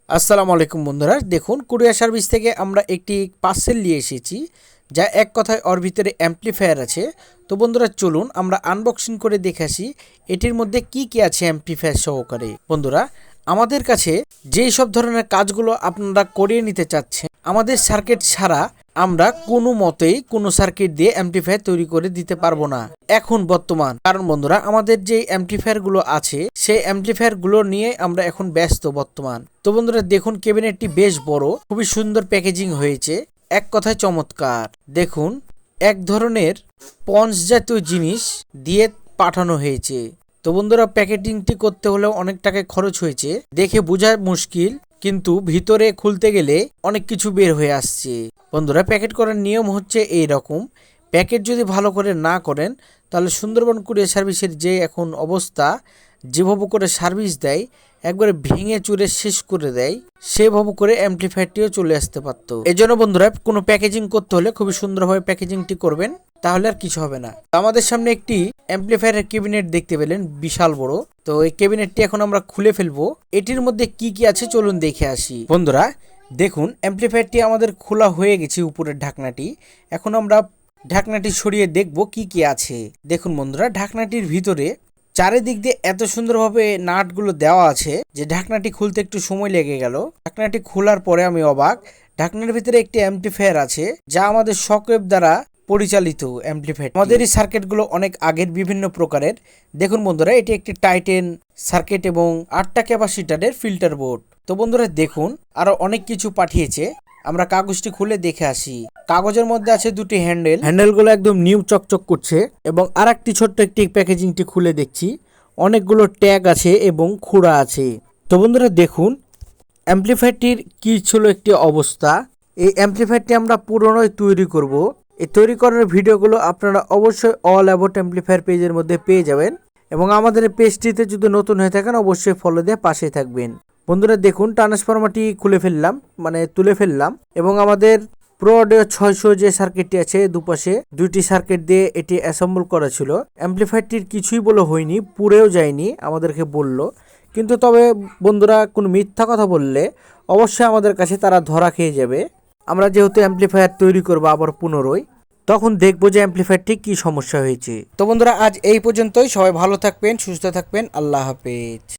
আসসালামু আলাইকুম বন্ধুরা, দেখুন কুরিয়ার সার্ভিস থেকে আমরা একটি পার্সেল নিয়ে এসেছি, যা এক কথায় ওর ভিতরে অ্যাম্পলিফায়ার আছে। তো বন্ধুরা চলুন আমরা আনবক্সিং করে দেখে আসি এটির মধ্যে কি কি আছে অ্যাম্পলিফায়ার সহকারে। বন্ধুরা, আমাদের কাছে যেই সব ধরনের কাজগুলো আপনারা করিয়ে নিতে চাচ্ছেন, আমাদের সার্কিট ছাড়া আমরা কোনো মতেই কোনো সার্কিট দিয়ে অ্যাম্পলিফায়ার তৈরি করে দিতে পারবো না এখন বর্তমান। কারণ বন্ধুরা, আমাদের যে অ্যাম্পলিফায়ার গুলো আছে সেই অ্যাম্পলিফায়ার গুলো নিয়ে আমরা এখন ব্যস্ত বর্তমান। তো বন্ধুরা দেখুন, ক্যাবিনেটটি বেশ বড়, খুবই সুন্দর প্যাকেজিং হয়েছে, এক কথায় চমৎকার। দেখুন, এক ধরনের স্পঞ্জ জাতীয় জিনিস দিয়ে পাঠানো হয়েছে। তো বন্ধুরা, প্যাকেটিংটি করতে হলেও অনেক টাকা খরচ হয়েছে, দেখে বোঝা মুশকিল, কিন্তু ভিতরে খুলতে গেলে অনেক কিছু বের হয়ে আসছে। বন্ধুরা, প্যাকেট করার নিয়ম হচ্ছে এই রকম। প্যাকেট যদি ভালো করে না করেন তাহলে সুন্দরবন কুরিয়ার সার্ভিসের যে এখন অবস্থা, যেভাবে করে সার্ভিস দেয় একবারে ভেঙে চুরে শেষ করে দেয়, সেভাবে করে অ্যাম্পলিফায়ারটিও চলে আসতে পারতো। এই জন্য বন্ধুরা, কোনো প্যাকেজিং করতে হলে খুবই সুন্দরভাবে প্যাকেজিংটি করবেন, তাহলে আর কিছু হবে না। আমাদের সামনে একটি অ্যাম্পলিফায়ারের ক্যাবিনেট দেখতে পেলেন, বিশাল বড়। তো এই ক্যাবিনেটটি এখন আমরা খুলে ফেলবো। এটির মধ্যে কি কি আছে চলুন দেখে আসি। বন্ধুরা দেখুন, অ্যাম্পলিফায়ারটি আমাদের খোলা হয়ে গেছে, উপরের ঢাকনাটি। এখন আমরা ঢাকনাটি সরিয়ে দেখব কি কি আছে। দেখুন বন্ধুরা, ঢাকনাটির ভিতরে চারিদিক দিয়ে এত সুন্দরভাবে নাটগুলো দেওয়া আছে যে ঢাকনাটি খুলতে একটু সময় লেগে গেল। ঢাকনাটি খোলার পরে আমি অবাক, ঢাকনার ভিতরে একটি অ্যাম্পলিফায়ার আছে যা আমাদের শকওয়েভ দ্বারা পরিচালিত অ্যাম্পলিফায়ার। আমাদের এই সার্কিটগুলো অনেক আগের, বিভিন্ন প্রকারের। দেখুন বন্ধুরা, এটি একটি টাইটেন সার্কিট এবং 8টা ক্যাপাসিটরের ফিল্টার বোর্ড। তো বন্ধুরা দেখুন, আরো অনেক কিছু পাঠিয়েছে, আমরা কাগজটি খুলে দেখে আসি। কাগজের মধ্যে আছে দুটি হ্যান্ডেলগুলো একদম নিউ চকচক করছে। এবং আর একটি ছোট্ট একটি প্যাকেজিংটি খুলে দেখছি, অনেকগুলো ট্যাগ আছে এবং খুঁড়া আছে। তো বন্ধুরা দেখুন, অ্যাম্পলিফায়ারটির কি ছিল একটি অবস্থা। এই অ্যাম্পলিফায়ারটি আমরা পুরোনোই তৈরি করব। এই তৈরি করার ভিডিওগুলো আপনারা অবশ্যই অল অ্যাবাউট অ্যাম্পলিফায়ার পেজের মধ্যে পেয়ে যাবেন। এবং আমাদের পেজটিতে যদি নতুন হয়ে থাকেন অবশ্যই ফলো দিয়ে পাশে থাকবেন। বন্ধুরা দেখুন, ট্রান্সফরমারটি খুলে ফেললাম, মানে তুলে ফেললাম। এবং আমাদের প্রো অডিও 600 যে সার্কিটটি আছে, দুপাশে দুইটি সার্কিট দিয়ে এটি অ্যাসেম্বল করা ছিল। অ্যাম্পলিফায়ারটির কিছুই বলে হয়নি, পুড়েও যায়নি আমাদেরকে বলল। কিন্তু তবে বন্ধুরা, কোনো মিথ্যা কথা বললে অবশ্যই আমাদের কাছে তারা ধরা খেয়ে যাবে। আমরা যেহেতু অ্যাম্পলিফায়ার তৈরি করবো আবার পুনরায়, তখন দেখবো যে অ্যাম্পলিফায়ারটি কি সমস্যা হয়েছে। তো বন্ধুরা, আজ এই পর্যন্তই। সবাই ভালো থাকবেন, সুস্থ থাকবেন। আল্লাহ হাফেজ।